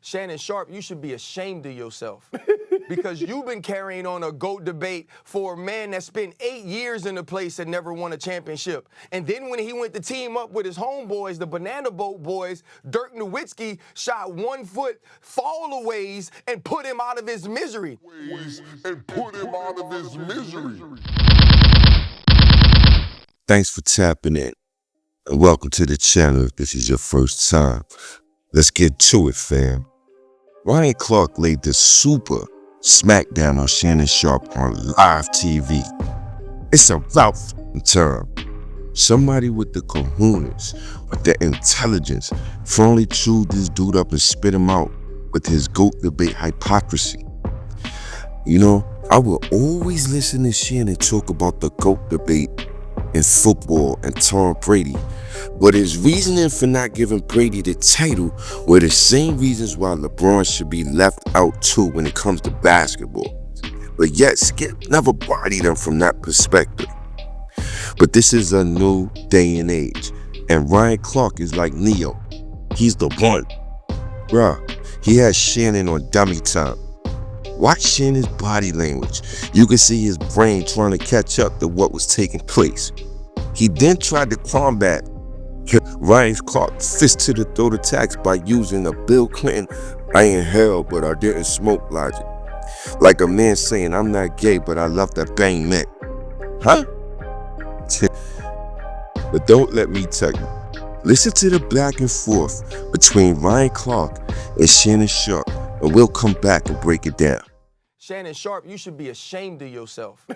Shannon Sharpe, you should be ashamed of yourself. Because you've been carrying on a GOAT debate for a man that spent 8 years in the place and never won a championship. And then when he went to team up with his homeboys, the Banana Boat Boys, Dirk Nowitzki shot 1 foot fallaways and put him out of his misery. Thanks for tapping in, and welcome to the channel if this is your first time. Let's get to it, fam. Ryan Clark laid the super smackdown on Shannon Sharpe on live TV. It's about time. Somebody with the kahunas, with the intelligence, finally chewed this dude up and spit him out with his GOAT debate hypocrisy. You know, I will always listen to Shannon talk about the GOAT debate in football and Tom Brady, but his reasoning for not giving Brady the title were the same reasons why LeBron should be left out too when it comes to basketball. But yet Skip never bodied him from that perspective. But this is a new day and age, and Ryan Clark is like Neo. He's the one. Bruh, he has Shannon on dummy time. Watch Shannon's body language. You can see his brain trying to catch up to what was taking place. He then tried to combat Ryan Clark's fist to the throat attacks by using a Bill Clinton, "I ain't hell, but I didn't smoke" logic. Like a man saying, "I'm not gay, but I love that bang neck." Huh? But don't let me tell you. Listen to the back and forth between Ryan Clark and Shannon Sharpe, and we'll come back and break it down. Shannon Sharpe, you should be ashamed of yourself.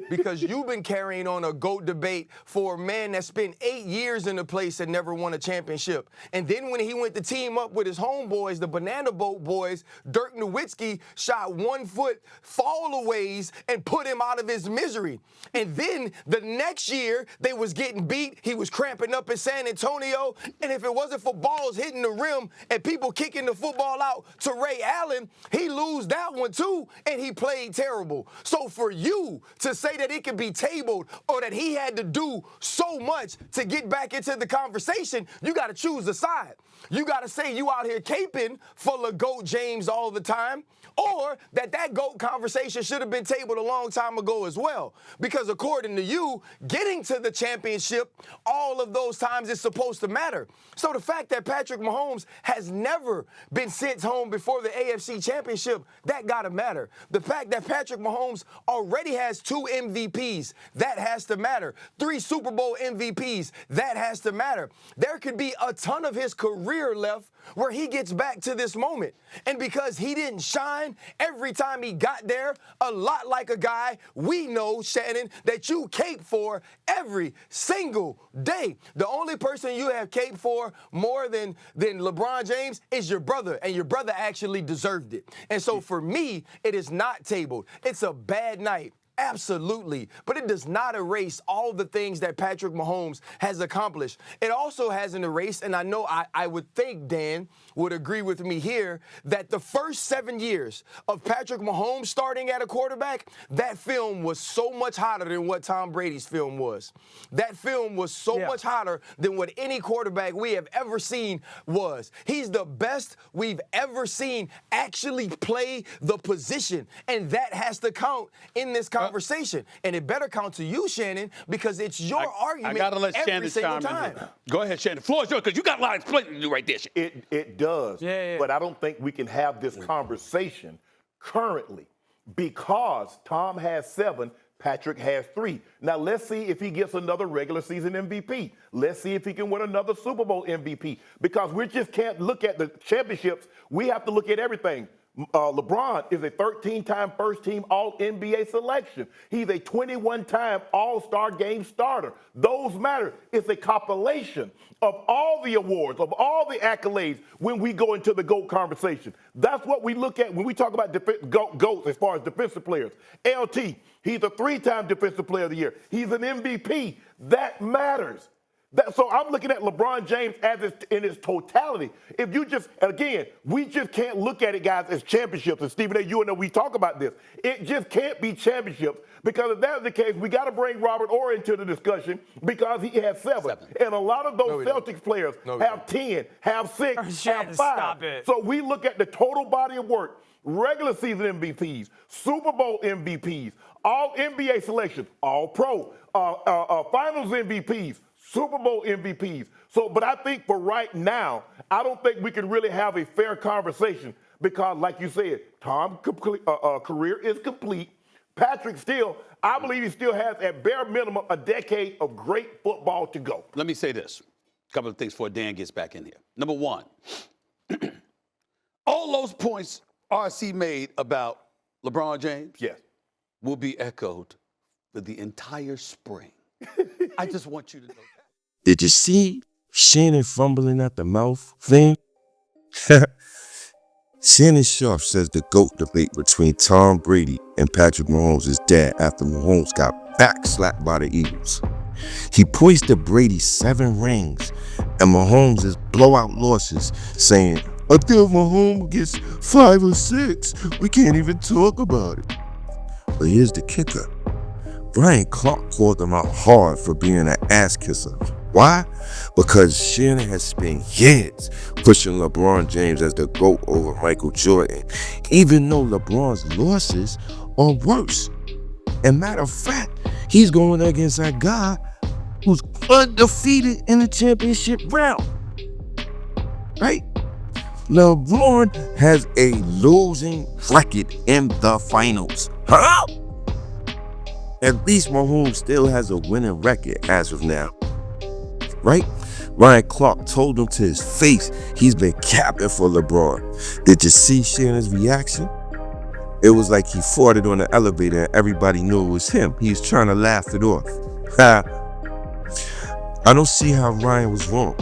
Because you've been carrying on a GOAT debate for a man that spent 8 years in the place and never won a championship. And then when he went to team up with his homeboys, the Banana Boat Boys, Dirk Nowitzki shot 1 foot fallaways and put him out of his misery. And then the next year, they was getting beat. He was cramping up in San Antonio. And if it wasn't for balls hitting the rim and people kicking the football out to Ray Allen, he lose that one too, and he played terrible. So for you to say that it could be tabled or that he had to do so much to get back into the conversation, you got to choose a side. You got to say you out here caping for LeGoat James all the time, or that GOAT conversation should have been tabled a long time ago as well. Because according to you, getting to the championship, all of those times is supposed to matter. So the fact that Patrick Mahomes has never been sent home before the AFC Championship, that got to matter. The fact that Patrick Mahomes already has 2 MVPs, that has to matter. 3 Super Bowl MVPs, that has to matter. There could be a ton of his career left where he gets back to this moment. And because he didn't shine every time he got there, a lot like a guy we know, Shannon, that you cape for every single day. The only person you have caped for more than LeBron James is your brother, and your brother actually deserved it. And so for me, it is not tabled. It's a bad night. Absolutely. But it does not erase all the things that Patrick Mahomes has accomplished. It also hasn't erased, and I know I would think Dan would agree with me here, that the first 7 years of Patrick Mahomes starting at a quarterback, that film was so much hotter than what Tom Brady's film was. That film was so much hotter than what any quarterback we have ever seen was. He's the best we've ever seen actually play the position, and that has to count in this conversation. And it better count to you, Shannon, because it's your argument. I gotta let every Shannon single chime in time. Go ahead, Shannon. The floor is yours, because you got a lot of explaining to do right there. It does. But I don't think we can have this conversation currently because Tom has 7, Patrick has 3. Now let's see if he gets another regular season MVP. Let's see if he can win another Super Bowl MVP, because we just can't look at the championships. We have to look at everything. LeBron is a 13-time first-team All-NBA selection. He's a 21-time All-Star game starter. Those matter. It's a compilation of all the awards, of all the accolades when we go into the GOAT conversation. That's what we look at when we talk about GOATs as far as defensive players. LT, he's a 3-time Defensive Player of the Year. He's an MVP. That matters. So I'm looking at LeBron James in its totality. If you just, again, we just can't look at it, guys, as championships. And Stephen A., you and we talk about this. It just can't be championships, because if that's the case, we got to bring Robert Orr into the discussion, because he has 7. And a lot of those Celtics players have 10, have 6, have 5. Stop it. So we look at the total body of work. Regular season MVPs, Super Bowl MVPs, all NBA selections, all pro, finals MVPs, Super Bowl MVPs. So, but I think for right now, I don't think we can really have a fair conversation, because, like you said, Tom's career is complete. Patrick still, I believe he still has, at bare minimum, a decade of great football to go. Let me say this. A couple of things before Dan gets back in here. Number one, all those points RC made about LeBron James, yes, will be echoed for the entire spring. I just want you to know that. Did you see Shannon fumbling at the mouth thing? Shannon Sharpe says the GOAT debate between Tom Brady and Patrick Mahomes is dead after Mahomes got backslapped by the Eagles. He points to Brady's 7 rings and Mahomes' blowout losses, saying, until Mahomes gets 5 or 6, we can't even talk about it. But here's the kicker. Brian Clark called him out hard for being an ass kisser. Why? Because Shannon has spent years pushing LeBron James as the GOAT over Michael Jordan, even though LeBron's losses are worse. And matter of fact, he's going against a guy who's undefeated in the championship round. Right? LeBron has a losing record in the finals. Huh? At least Mahomes still has a winning record as of now. Right? Ryan Clark told him to his face he's been capping for LeBron. Did you see Shannon's reaction? It was like he farted on the elevator and everybody knew it was him. He was trying to laugh it off. I don't see how Ryan was wrong.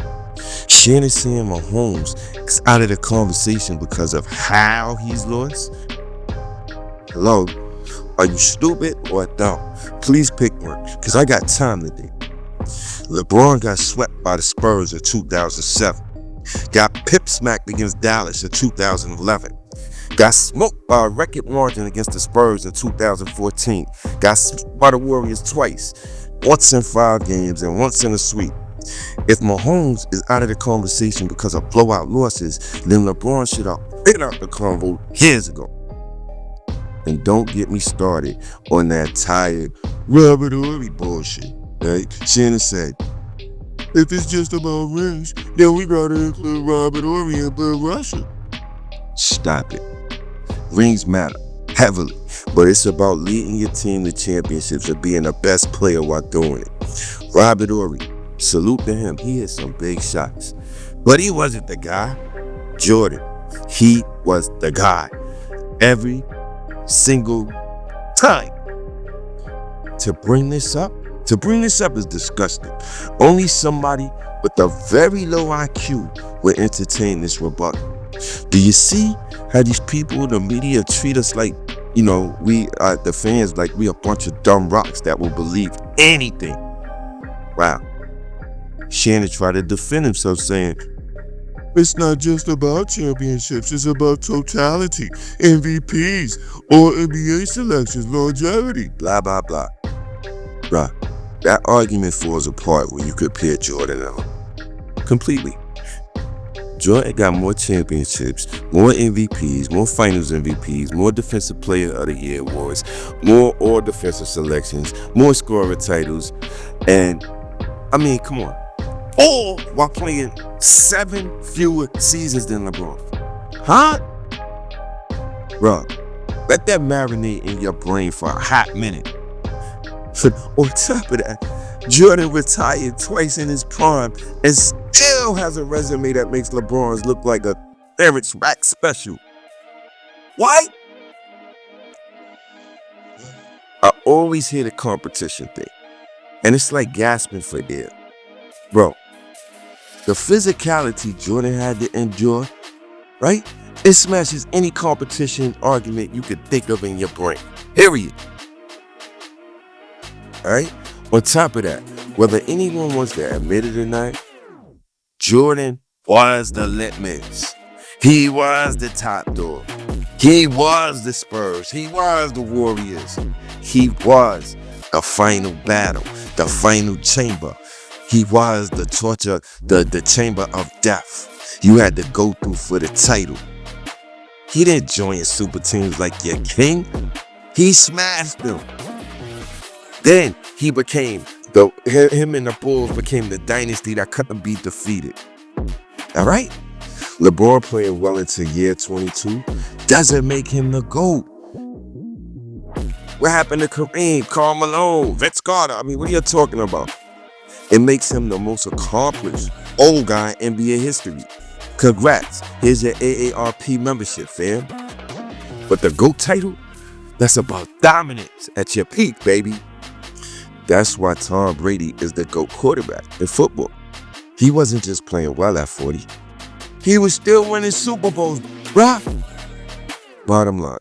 Shannon saying Mahomes is out of the conversation because of how he's lost. Hello, are you stupid or dumb? Please pick one, because I got time today. LeBron got swept by the Spurs in 2007. Got pip smacked against Dallas in 2011. Got smoked by a record margin against the Spurs in 2014. Got smoked by the Warriors twice, once in 5 games and once in a sweep. If Mahomes is out of the conversation because of blowout losses, then LeBron should have been out the convo years ago. And don't get me started on that tired Robert Horry bullshit. Right? Shannon said, if it's just about rings, then we gotta include Robert Horry and Bill Russell. Stop it. Rings matter heavily, but it's about leading your team to championships and being the best player while doing it. Robert Horry, salute to him. He hit some big shots, but he wasn't the guy. Jordan, he was the guy every single time. To bring this up is disgusting. Only somebody with a very low IQ would entertain this rebuttal. Do you see how these people, the media, treat us like, we, the fans, like we a bunch of dumb rocks that will believe anything? Wow. Shannon tried to defend himself, saying, it's not just about championships, it's about totality, MVPs, or NBA selections, longevity, blah, blah, blah. Bruh, that argument falls apart when you compare Jordan and him. Completely. Jordan got more championships, more MVPs, more finals MVPs, more defensive player of the year awards, more all defensive selections, more scorer titles, and come on. All while playing 7 fewer seasons than LeBron. Huh? Bro, let that marinate in your brain for a hot minute. On top of that, Jordan retired twice in his prime and still has a resume that makes LeBron's look like a Terrence Rack special. Why? I always hear the competition thing, and it's like gasping for air. Bro, the physicality Jordan had to endure, right? It smashes any competition argument you could think of in your brain. Period. All right? On top of that, Whether anyone wants to admit it or not, Jordan was the litmus. He was the top dog. He was the Spurs. He was the Warriors. He was the final battle, the final chamber. He was the torture, the chamber of death you had to go through for the title. He didn't join super teams like your king. He smashed them. Then he became, him and the Bulls became the dynasty that couldn't be defeated. All right? LeBron playing well into year 22 doesn't make him the GOAT. What happened to Kareem, Karl Malone, Vince Carter? I mean, what are you talking about? It makes him the most accomplished old guy in NBA history. Congrats. Here's your AARP membership, fam. But the GOAT title, that's about dominance at your peak, baby. That's why Tom Brady is the GOAT quarterback in football. He wasn't just playing well at 40. He was still winning Super Bowls, bruh. Bottom line,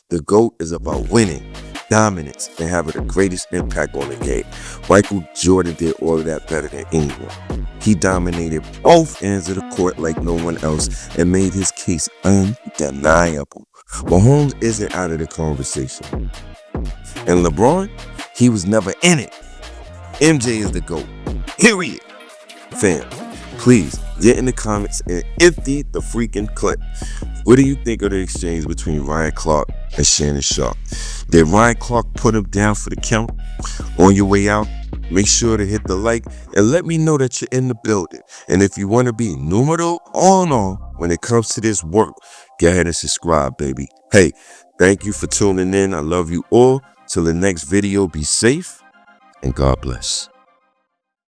the GOAT is about winning, dominance, and having the greatest impact on the game. Michael Jordan did all of that better than anyone. He dominated both ends of the court like no one else and made his case undeniable. Mahomes isn't out of the conversation. And LeBron, he was never in it. MJ is the GOAT, period. Fam, please get in the comments and empty the freaking clip. What do you think of the exchange between Ryan Clark and Shannon Sharpe? Did Ryan Clark put him down for the count? On your way out, make sure to hit the like and let me know that you're in the building. And if you want to be numero uno when it comes to this work, go ahead and subscribe, baby. Hey, thank you for tuning in. I love you all. Till the next video, be safe and God bless.